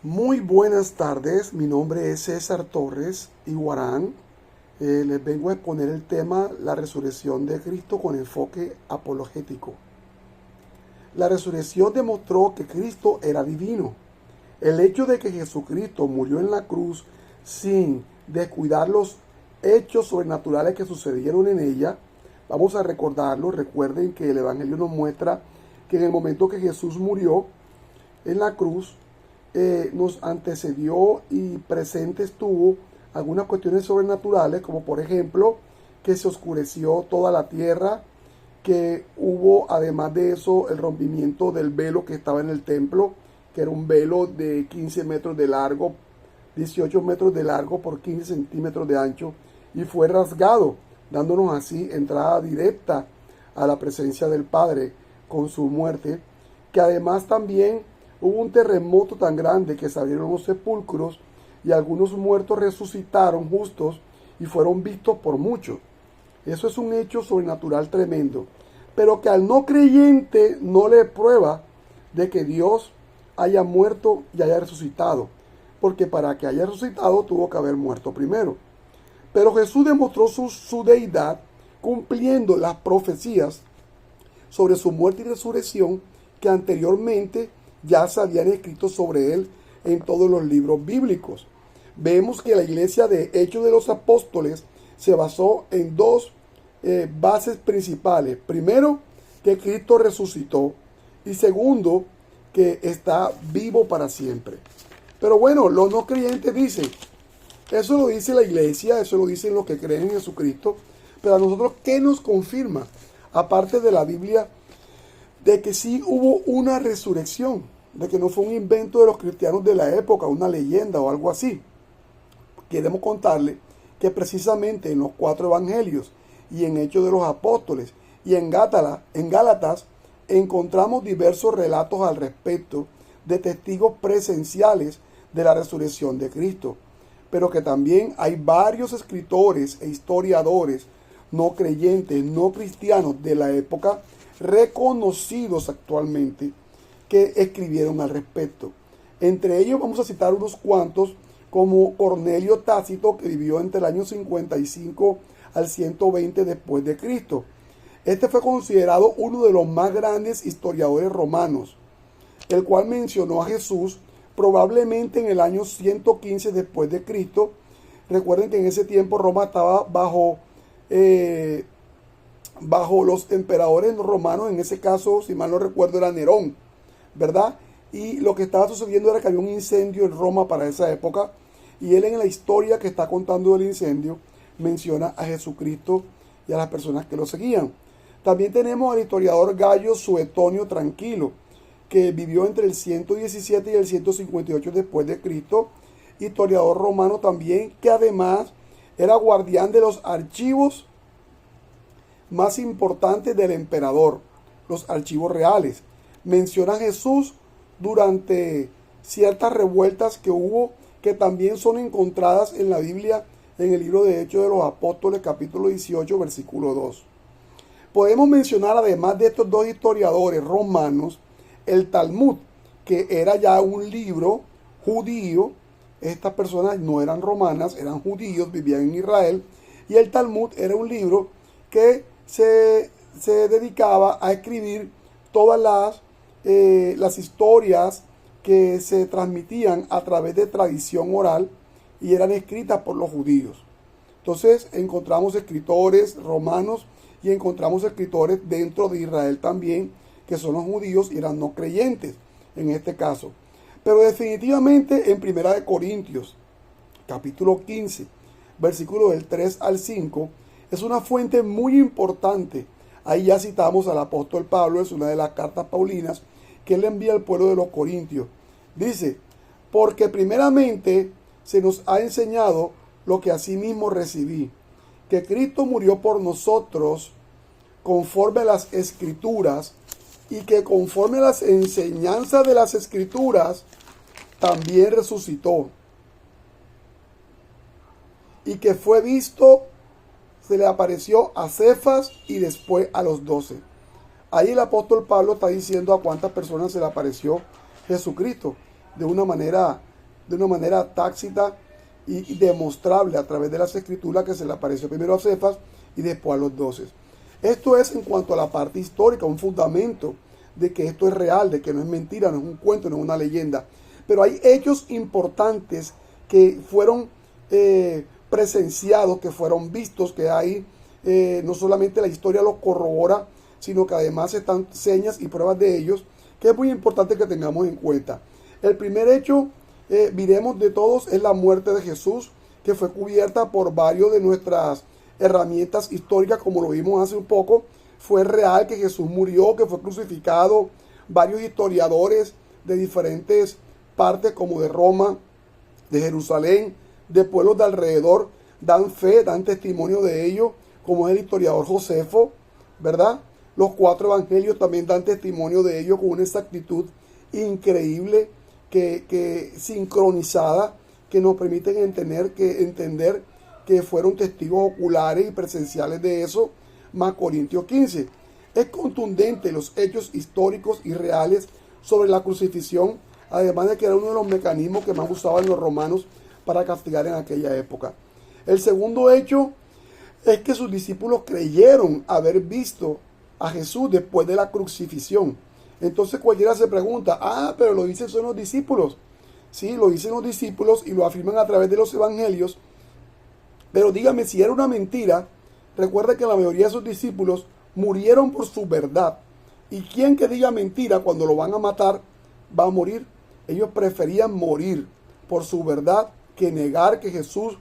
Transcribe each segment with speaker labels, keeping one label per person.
Speaker 1: Muy buenas tardes, mi nombre es César Torres Iguarán. Les vengo a exponer el tema La resurrección de Cristo con enfoque apologético. La resurrección demostró que Cristo era divino. El hecho de que Jesucristo murió en la cruz sin descuidar los hechos sobrenaturales que sucedieron en ella, vamos a recordarlo. Recuerden que el Evangelio nos muestra que en el momento que Jesús murió en la cruz, nos antecedió y presente estuvo algunas cuestiones sobrenaturales, como por ejemplo que se oscureció toda la tierra, que hubo además de eso el rompimiento del velo que estaba en el templo, que era un velo de 15 metros de largo, 18 metros de largo por 15 centímetros de ancho, y fue rasgado, dándonos así entrada directa a la presencia del Padre con su muerte, que además también hubo un terremoto tan grande que se abrieron los sepulcros y algunos muertos resucitaron justos y fueron vistos por muchos. Eso es un hecho sobrenatural tremendo, pero que al no creyente no le prueba de que Dios haya muerto y haya resucitado, porque para que haya resucitado tuvo que haber muerto primero. Pero Jesús demostró su deidad cumpliendo las profecías sobre su muerte y resurrección que anteriormente ya se habían escrito sobre él en todos los libros bíblicos. Vemos que la iglesia de Hechos de los Apóstoles se basó en dos bases principales. Primero, que Cristo resucitó, y segundo, que está vivo para siempre. Pero bueno, los no creyentes dicen, eso lo dice la iglesia, eso lo dicen los que creen en Jesucristo, pero a nosotros, ¿qué nos confirma? Aparte de la Biblia, de que sí hubo una resurrección, de que no fue un invento de los cristianos de la época, una leyenda o algo así. Queremos contarle que precisamente en los 4 evangelios y en Hechos de los Apóstoles y en Gálatas encontramos diversos relatos al respecto de testigos presenciales de la resurrección de Cristo, pero que también hay varios escritores e historiadores no creyentes, no cristianos de la época, reconocidos actualmente, que escribieron al respecto. Entre ellos vamos a citar unos cuantos, como Cornelio Tácito, que vivió entre el año 55 al 120 después de Cristo. Este fue considerado uno de los más grandes historiadores romanos, el cual mencionó a Jesús probablemente en el año 115 después de Cristo. Recuerden que en ese tiempo Roma estaba bajo los emperadores romanos. En ese caso, si mal no recuerdo, era Nerón, ¿verdad? Y lo que estaba sucediendo era que había un incendio en Roma para esa época, y él, en la historia que está contando del incendio, menciona a Jesucristo y a las personas que lo seguían. También tenemos al historiador Gayo Suetonio Tranquilo, que vivió entre el 117 y el 158 después de Cristo, historiador romano también, que además era guardián de los archivos más importantes del emperador, los archivos reales. Menciona a Jesús durante ciertas revueltas que hubo, que también son encontradas en la Biblia, en el libro de Hechos de los Apóstoles, capítulo 18, versículo 2. Podemos mencionar, además de estos dos historiadores romanos, el Talmud, que era ya un libro judío. Estas personas no eran romanas, eran judíos, vivían en Israel, y el Talmud era un libro que se dedicaba a escribir todas las historias que se transmitían a través de tradición oral y eran escritas por los judíos. Entonces encontramos escritores romanos y encontramos escritores dentro de Israel también, que son los judíos y eran no creyentes en este caso. Pero definitivamente en Primera de Corintios, capítulo 15, versículos del 3 al 5, es una fuente muy importante. Ahí ya citamos al apóstol Pablo, es una de las cartas paulinas que él envía al pueblo de los Corintios. Dice, porque primeramente se nos ha enseñado lo que asimismo recibí, que Cristo murió por nosotros conforme a las Escrituras, y que conforme a las enseñanzas de las Escrituras también resucitó, y que fue visto, se le apareció a Cefas y después a los 12. Ahí el apóstol Pablo está diciendo a cuántas personas se le apareció Jesucristo de una manera de una manera tácita y demostrable a través de las escrituras que se le apareció primero a Cefas y después a los 12. Esto es en cuanto a la parte histórica, un fundamento de que esto es real, de que no es mentira, no es un cuento, no es una leyenda. Pero hay hechos importantes que fueron presenciados, que fueron vistos, que hay, no solamente la historia los corrobora, sino que además están señas y pruebas de ellos, que es muy importante que tengamos en cuenta. El primer hecho, miremos de todos, es la muerte de Jesús, que fue cubierta por varios de nuestras herramientas históricas, como lo vimos hace un poco. Fue real que Jesús murió, que fue crucificado. Varios historiadores de diferentes partes, como de Roma, de Jerusalén, de pueblos de alrededor, dan fe, dan testimonio de ello, como es el historiador Josefo, ¿verdad? Los 4 evangelios también dan testimonio de ello con una exactitud increíble, que sincronizada, que nos permiten entender que fueron testigos oculares y presenciales de eso, más Corintios 15. Es contundente los hechos históricos y reales sobre la crucifixión, además de que era uno de los mecanismos que más usaban los romanos para castigar en aquella época. El segundo hecho es que sus discípulos creyeron haber visto a Jesús después de la crucifixión. Entonces cualquiera se pregunta, pero lo dicen son los discípulos. Sí, lo dicen los discípulos y lo afirman a través de los evangelios. Pero dígame, si era una mentira, recuerda que la mayoría de sus discípulos murieron por su verdad. ¿Y quien que diga mentira cuando lo van a matar va a morir? Ellos preferían morir por su verdad que negar que Jesús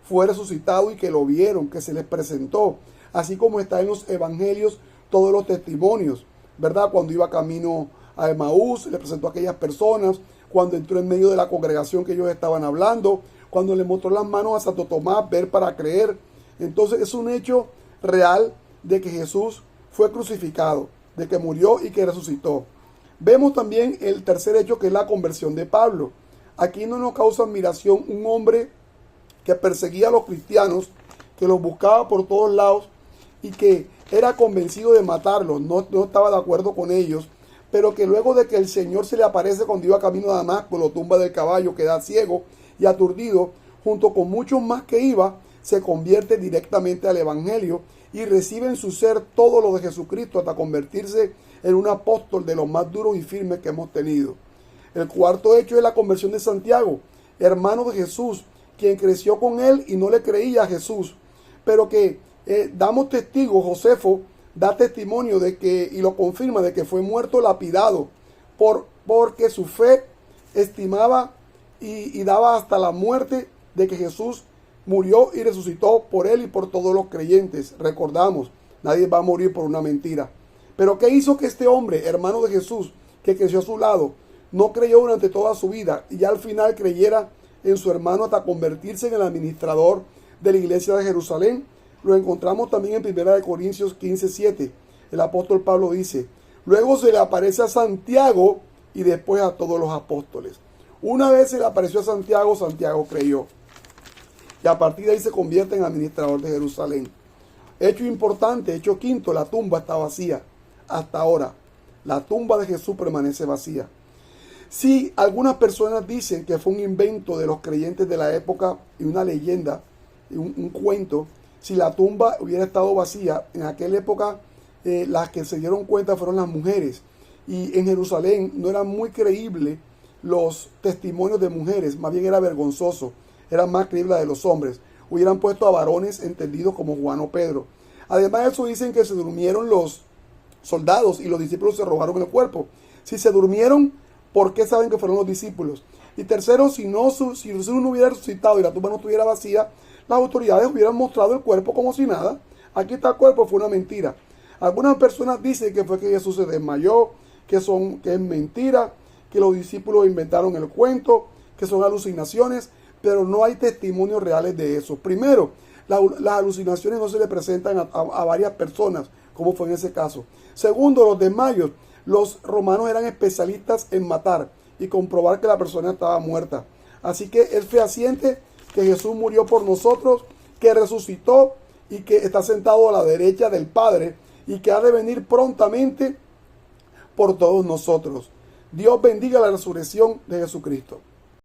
Speaker 1: fue resucitado y que lo vieron, que se les presentó. Así como está en los evangelios todos los testimonios, ¿verdad? Cuando iba camino a Emaús, le presentó a aquellas personas. Cuando entró en medio de la congregación que ellos estaban hablando. Cuando le mostró las manos a Santo Tomás, ver para creer. Entonces es un hecho real de que Jesús fue crucificado, de que murió y que resucitó. Vemos también el tercer hecho, que es la conversión de Pablo. Aquí no nos causa admiración un hombre que perseguía a los cristianos, que los buscaba por todos lados y que era convencido de matarlos, no estaba de acuerdo con ellos, pero que luego de que el Señor se le aparece cuando iba camino a Damasco, lo tumba del caballo, queda ciego y aturdido, junto con muchos más que iba, se convierte directamente al Evangelio y recibe en su ser todo lo de Jesucristo hasta convertirse en un apóstol de los más duros y firmes que hemos tenido. El cuarto hecho es la conversión de Santiago, hermano de Jesús, quien creció con él y no le creía a Jesús, pero que damos testigo, Josefo da testimonio de que, y lo confirma, de que fue muerto lapidado, porque su fe estimaba y daba hasta la muerte de que Jesús murió y resucitó por él y por todos los creyentes. Recordamos, nadie va a morir por una mentira. Pero ¿qué hizo que este hombre, hermano de Jesús, que creció a su lado, no creyó durante toda su vida y ya al final creyera en su hermano hasta convertirse en el administrador de la iglesia de Jerusalén? Lo encontramos también en 1 Corintios 15:7. El apóstol Pablo dice, luego se le aparece a Santiago y después a todos los apóstoles. Una vez se le apareció a Santiago, Santiago creyó. Y a partir de ahí se convierte en administrador de Jerusalén. Hecho importante, hecho quinto, la tumba está vacía. Hasta ahora, la tumba de Jesús permanece vacía. Si algunas personas dicen que fue un invento de los creyentes de la época y una leyenda, un cuento, si la tumba hubiera estado vacía, en aquella época las que se dieron cuenta fueron las mujeres. Y en Jerusalén no era muy creíble los testimonios de mujeres, más bien era vergonzoso, era más creíble la de los hombres. Hubieran puesto a varones entendidos como Juan o Pedro. Además de eso dicen que se durmieron los soldados y los discípulos se robaron el cuerpo. Si se durmieron, ¿por qué saben que fueron los discípulos? Y tercero, si Jesús no hubiera resucitado y la tumba no estuviera vacía, las autoridades hubieran mostrado el cuerpo como si nada. Aquí está el cuerpo, fue una mentira. Algunas personas dicen que fue que Jesús se desmayó, que es mentira, que los discípulos inventaron el cuento, que son alucinaciones, pero no hay testimonios reales de eso. Primero, las alucinaciones no se le presentan a varias personas, como fue en ese caso. Segundo, los desmayos. Los romanos eran especialistas en matar y comprobar que la persona estaba muerta. Así que es fehaciente que Jesús murió por nosotros, que resucitó y que está sentado a la derecha del Padre y que ha de venir prontamente por todos nosotros. Dios bendiga la resurrección de Jesucristo.